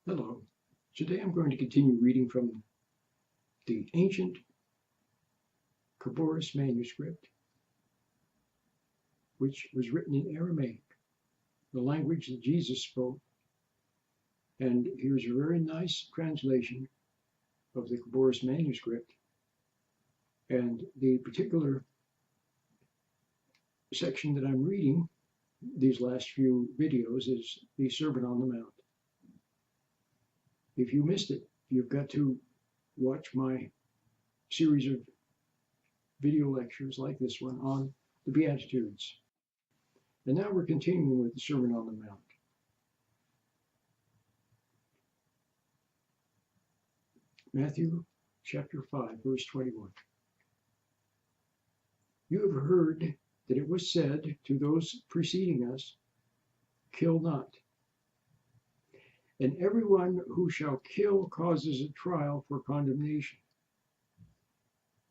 Hello. Today I'm going to continue reading from the ancient Khabouris manuscript, which was written in Aramaic, the language that Jesus spoke. And here's a very nice translation of the Khabouris manuscript. And the particular section that I'm reading these last few videos is the Sermon on the Mount. If you missed it, you've got to watch my series of video lectures like this one on the Beatitudes. And now we're continuing with the Sermon on the Mount. Matthew chapter 5, verse 21. You have heard that it was said to those preceding us, kill not. And everyone who shall kill causes a trial for condemnation.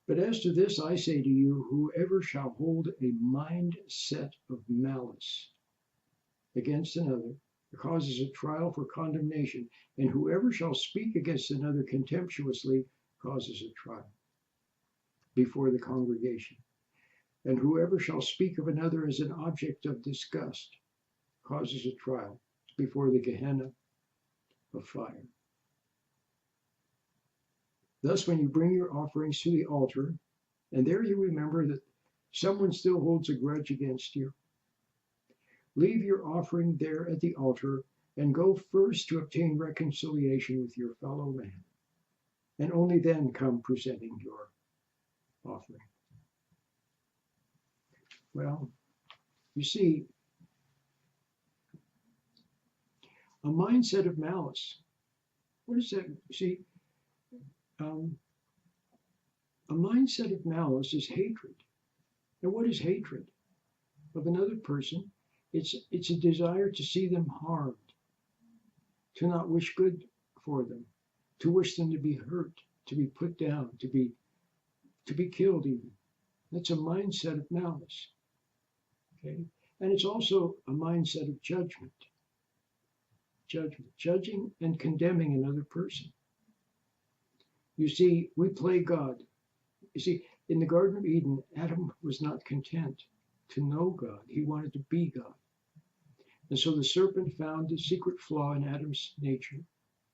But as to this I say to you, whoever shall hold a mindset of malice against another causes a trial for condemnation, and whoever shall speak against another contemptuously causes a trial before the congregation. And whoever shall speak of another as an object of disgust causes a trial before the Gehenna of fire. Thus, when you bring your offerings to the altar, and there you remember that someone still holds a grudge against you, leave your offering there at the altar and go first to obtain reconciliation with your fellow man, and only then come presenting your offering. Well, you see, a mindset of malice. What is that? See, a mindset of malice is hatred. And what is hatred of another person? It's a desire to see them harmed, to not wish good for them, to wish them to be hurt, to be put down, to be killed even. That's a mindset of malice. Okay? And it's also a mindset of judgment. Judging and condemning another person. You see, we play God. You see, in the Garden of Eden, Adam was not content to know God. He wanted to be God. And so the serpent found a secret flaw in Adam's nature.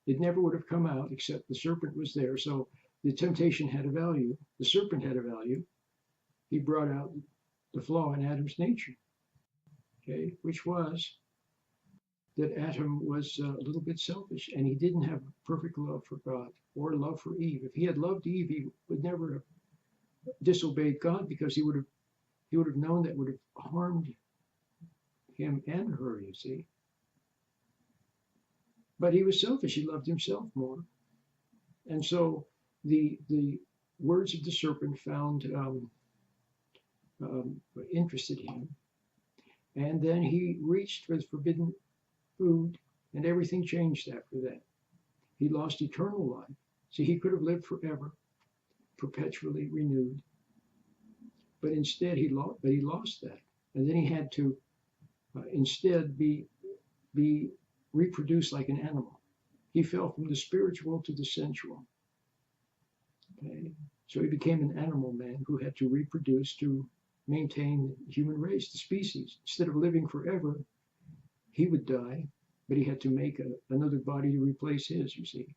It never would have come out except the serpent was there. So the temptation had a value. The serpent had a value. He brought out the flaw in Adam's nature, okay, which was that Adam was a little bit selfish and he didn't have perfect love for God or love for Eve. If he had loved Eve, he would never have disobeyed God, because he would have known that would have harmed him and her, you see. But he was selfish. He loved himself more. And so the words of the serpent found interested him. And then he reached for the forbidden food, and everything changed after that. He lost eternal life. See, he could have lived forever, perpetually renewed. But instead, he lost that. And then he had to instead be reproduced like an animal. He fell from the spiritual to the sensual. Okay? So he became an animal man who had to reproduce to maintain the human race, the species. Instead of living forever, he would die, but he had to make another body to replace his, you see.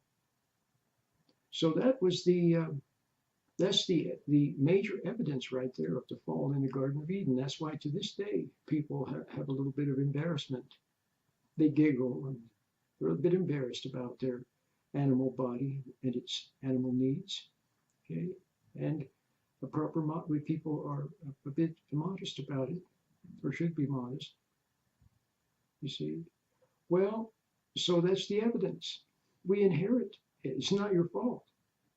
So that was that's the major evidence right there of the fall in the Garden of Eden. That's why to this day people have a little bit of embarrassment. They giggle and they're a bit embarrassed about their animal body and its animal needs. Okay, and the proper people are a bit modest about it, or should be modest. You see, well, so that's the evidence. We inherit. It's not your fault.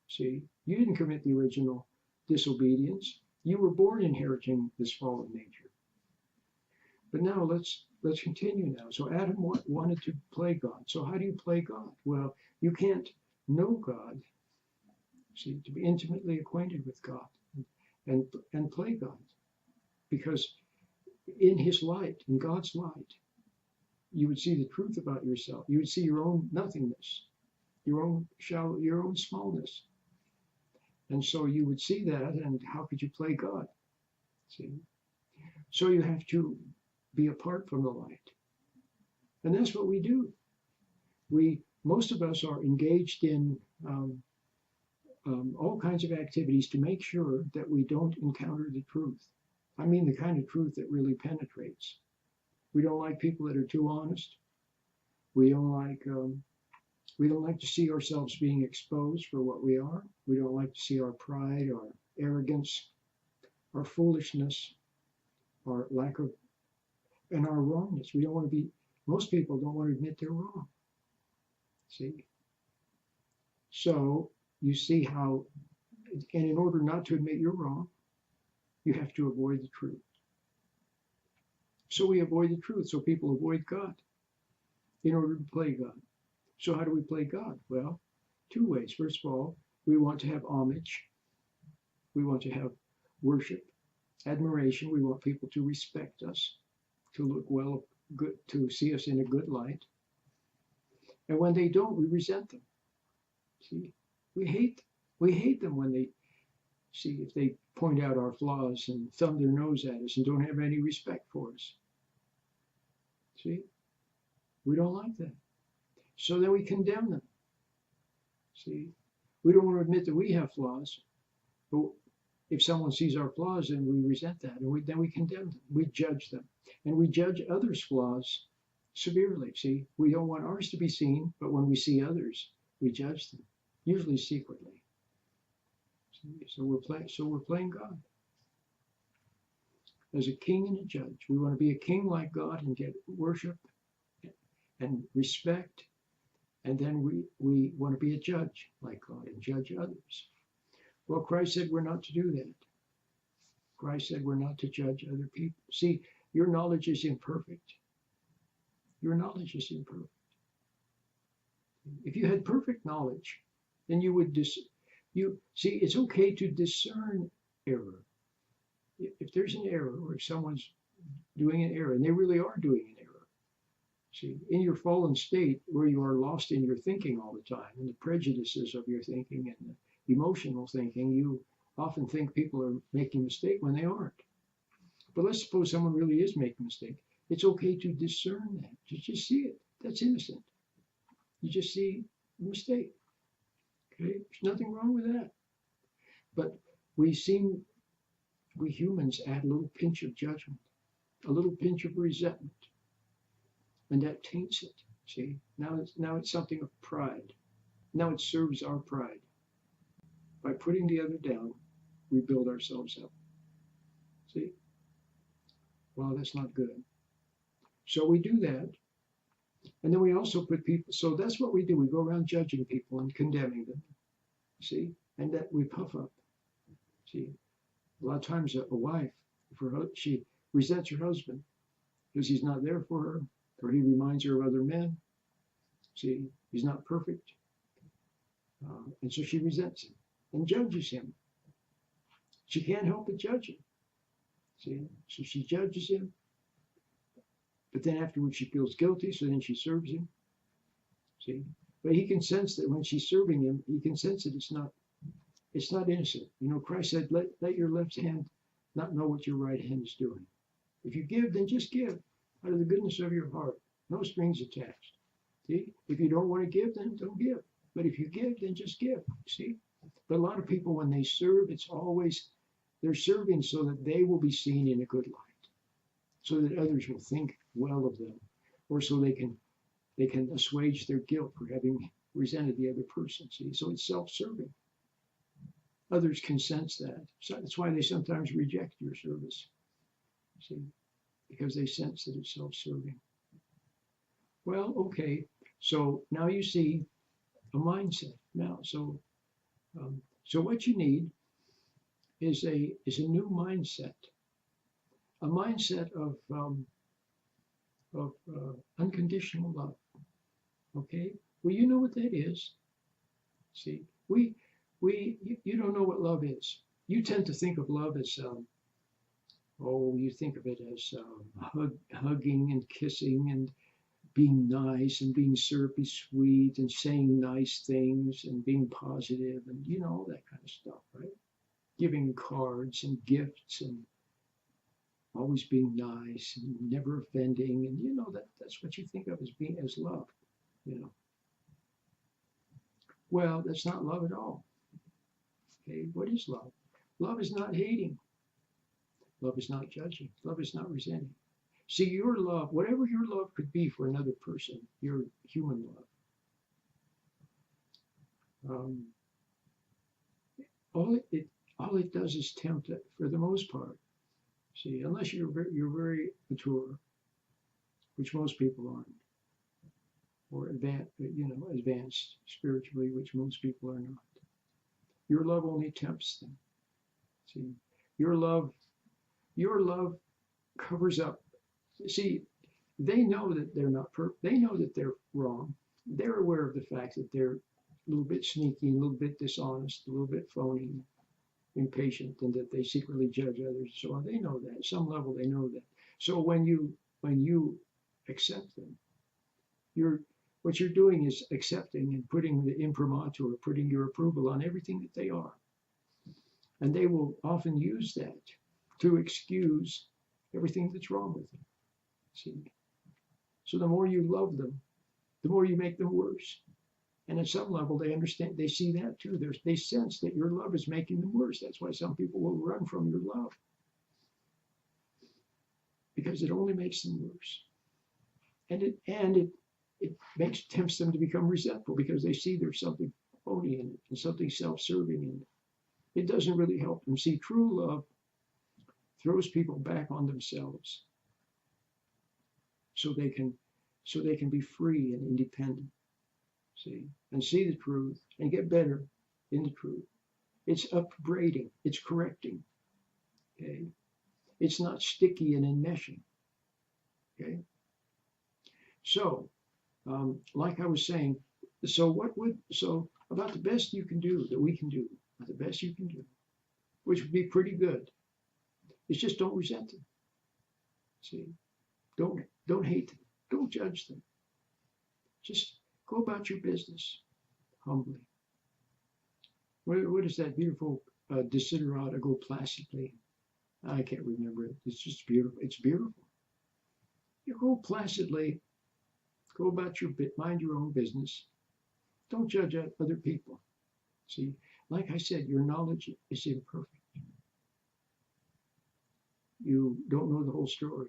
See, you didn't commit the original disobedience. You were born inheriting this fallen nature. But now let's continue now. So Adam wanted to play God. So how do you play God? Well, you can't know God. See, to be intimately acquainted with God and play God, because in His light, in God's light, you would see the truth about yourself. You would see your own nothingness, your own shallow, your own smallness. And so you would see that, and how could you play God? See? So you have to be apart from the light. And that's what we do. Most of us are engaged in all kinds of activities to make sure that we don't encounter the truth. I mean the kind of truth that really penetrates. We don't like people that are too honest. We don't like to see ourselves being exposed for what we are. We don't like to see our pride, our arrogance, our foolishness, our lack of, and our wrongness. We don't want to be, most people don't want to admit they're wrong. See? So you see how, and in order not to admit you're wrong, you have to avoid the truth. So we avoid the truth, so people avoid God in order to play God. So how do we play God? Well, two ways. First of all, we want to have homage. We want to have worship, admiration. We want people to respect us, to look well, good, to see us in a good light. And when they don't, we resent them. See, we hate them when they see, if they point out our flaws and thumb their nose at us and don't have any respect for us. See, we don't like that. So then we condemn them. See, we don't want to admit that we have flaws, but if someone sees our flaws, then we resent that, and then we condemn them. We judge them, and we judge others' flaws severely. See, we don't want ours to be seen, but when we see others, we judge them, usually secretly. See? So we're playing God as a king and a judge. We want to be a king like God and get worship and respect. And then we want to be a judge like God and judge others. Well, Christ said we're not to do that. Christ said we're not to judge other people. See, your knowledge is imperfect. Your knowledge is imperfect. If you had perfect knowledge, then you would see, it's okay to discern error. If there's an error, or if someone's doing an error, and they really are doing an error, see, in your fallen state where you are lost in your thinking all the time, and the prejudices of your thinking and the emotional thinking, you often think people are making a mistake when they aren't. But let's suppose someone really is making a mistake. It's okay to discern that. You just see it. That's innocent. You just see a mistake. Okay? There's nothing wrong with that. But we humans add a little pinch of judgment, a little pinch of resentment. And that taints it. See, now it's something of pride. Now it serves our pride. By putting the other down, we build ourselves up. See? Well, that's not good. So we do that. And then we also put people, so that's what we do. We go around judging people and condemning them. See? And that we puff up. See? A lot of times a wife, she resents her husband because he's not there for her, or he reminds her of other men. See, he's not perfect. And so she resents him and judges him. She can't help but judge him. See, so she judges him. But then afterwards she feels guilty, so then she serves him. See, but he can sense that when she's serving him, he can sense that it's not innocent. You know, Christ said, let your left hand not know what your right hand is doing. If you give, then just give out of the goodness of your heart. No strings attached. See, if you don't want to give, then don't give. But if you give, then just give. See, but a lot of people, when they serve, it's always, they're serving so that they will be seen in a good light, so that others will think well of them, or so they can assuage their guilt for having resented the other person. See, so it's self-serving. Others can sense that. So that's why they sometimes reject your service. See, because they sense that it's self-serving. Well, okay. So now you see a mindset. Now, so what you need is a new mindset, a mindset of unconditional love. Okay. Well, you know what that is. See, you don't know what love is. You tend to think of love as you think of it as hugging and kissing and being nice and being syrupy sweet and saying nice things and being positive and all that kind of stuff, right? Giving cards and gifts and always being nice and never offending, and that's what you think of as being as love, you know. Well, that's not love at all. Okay, what is love? Love is not hating. Love is not judging. Love is not resenting. See, your love, whatever your love could be for another person, your human love, all it does is tempt it for the most part. See, unless you're very mature, which most people aren't, or advanced spiritually, which most people are not. Your love only tempts them. See, your love covers up. See, they know that they're not they know that they're wrong. They're aware of the fact that they're a little bit sneaky, a little bit dishonest, a little bit phony, impatient, and that they secretly judge others. So they know that. At some level, they know that. So when you accept them, what you're doing is accepting and putting the imprimatur, putting your approval on everything that they are. And they will often use that to excuse everything that's wrong with them. See? So the more you love them, the more you make them worse. And at some level, they understand, they see that too. They sense that your love is making them worse. That's why some people will run from your love, because it only makes them worse. And it tempts them to become resentful, because they see there's something phony in it and something self-serving in it. It doesn't really help them. See, true love throws people back on themselves, so they can be free and independent. See, and see the truth and get better in the truth. It's upbraiding, it's correcting. Okay, it's not sticky and enmeshing. Okay, so like I was saying, so about the best you can do, that we can do, the best you can do, which would be pretty good, is just don't resent them. See, don't hate them, don't judge them. Just go about your business humbly. What is that beautiful desiderata? Go placidly. I can't remember it. It's just beautiful. It's beautiful. You go placidly. Go about your bit. Mind your own business. Don't judge other people. See, like I said, your knowledge is imperfect. You don't know the whole story.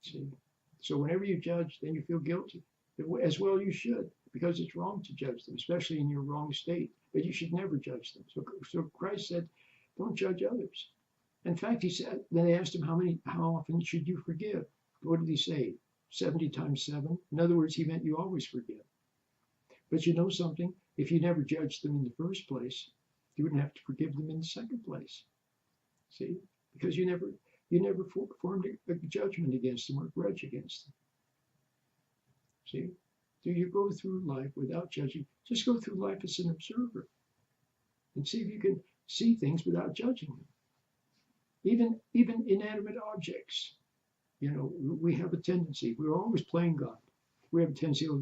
See, so whenever you judge, then you feel guilty. As well you should, because it's wrong to judge them, especially in your wrong state. But you should never judge them. So Christ said, don't judge others. In fact, he said, then they asked him, how often should you forgive? What did he say? 70 times 7? In other words, he meant you always forgive. But you know something? If you never judged them in the first place, you wouldn't have to forgive them in the second place. See? Because you never formed a judgment against them or a grudge against them. See? So you go through life without judging. Just go through life as an observer and see if you can see things without judging them. Even inanimate objects. We have a tendency. We're always playing God. We have a tendency. Oh,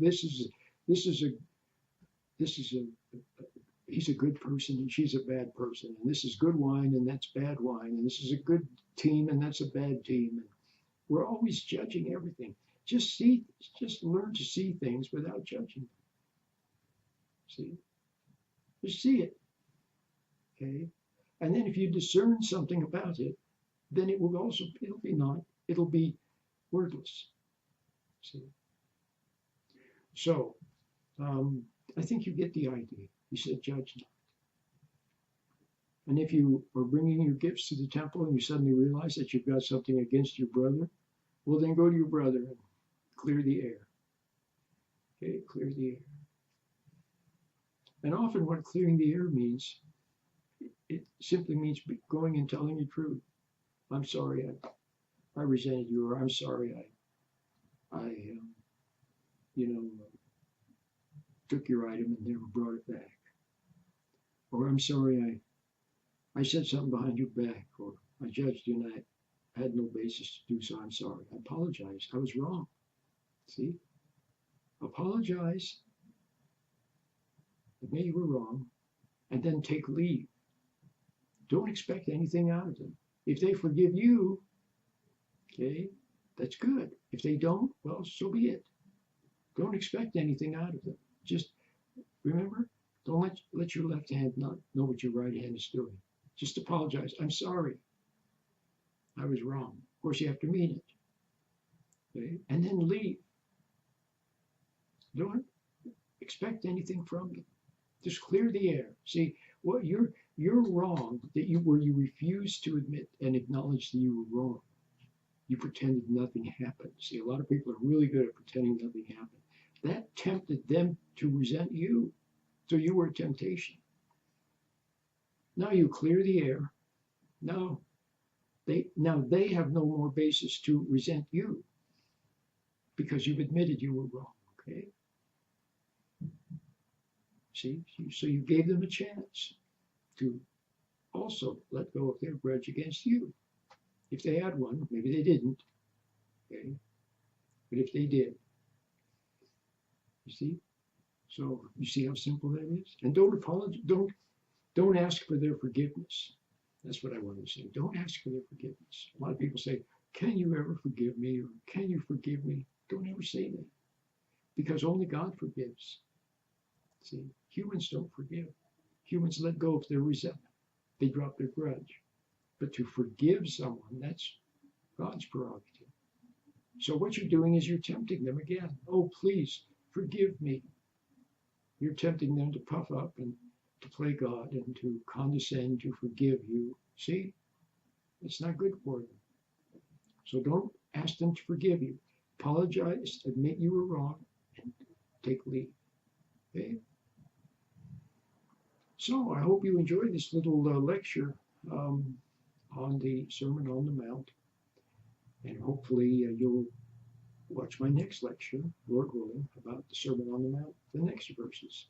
he's a good person and she's a bad person, and this is good wine and that's bad wine, and this is a good team and that's a bad team. And we're always judging everything. Just learn to see things without judging. See? Just see it. Okay? And then if you discern something about it, then it'll be wordless. See? So, I think you get the idea. He said, judge not. And if you are bringing your gifts to the temple and you suddenly realize that you've got something against your brother, well, then go to your brother and clear the air. Okay, clear the air. And often what clearing the air means, it simply means going and telling the truth. I'm sorry, I resented you, or I'm sorry, I took your item and never brought it back. Or I'm sorry, I said something behind your back, or I judged you and I had no basis to do so. I'm sorry. I apologize. I was wrong. See? Apologize, admit you were wrong, and then take leave. Don't expect anything out of them. If they forgive you, okay, that's good. If they don't, well, so be it. Don't expect anything out of them. Just remember, don't let your left hand not know what your right hand is doing. Just apologize. I'm sorry. I was wrong. Of course, you have to mean it. Okay? And then leave. Don't expect anything from them. Just clear the air. See, what you're wrong that you refused to admit and acknowledge that you were wrong. You pretended nothing happened. See, a lot of people are really good at pretending nothing happened. That tempted them to resent you. So you were a temptation. Now you clear the air. Now they have no more basis to resent you because you've admitted you were wrong. Okay? See, so you gave them a chance to also let go of their grudge against you. If they had one, maybe they didn't. Okay? But if they did, you see? So you see how simple that is? And don't apologize, don't ask for their forgiveness. That's what I want to say. Don't ask for their forgiveness. A lot of people say, can you ever forgive me? Or can you forgive me? Don't ever say that. Because only God forgives. See, humans don't forgive. Humans let go of their resentment. They drop their grudge. But to forgive someone, that's God's prerogative. So what you're doing is you're tempting them again. Oh, please, forgive me. You're tempting them to puff up and to play God and to condescend to forgive you. See? It's not good for them. So don't ask them to forgive you. Apologize, admit you were wrong, and take leave. Okay? So I hope you enjoyed this little lecture on the Sermon on the Mount. And hopefully you'll watch my next lecture, Lord willing, about the Sermon on the Mount, the next verses.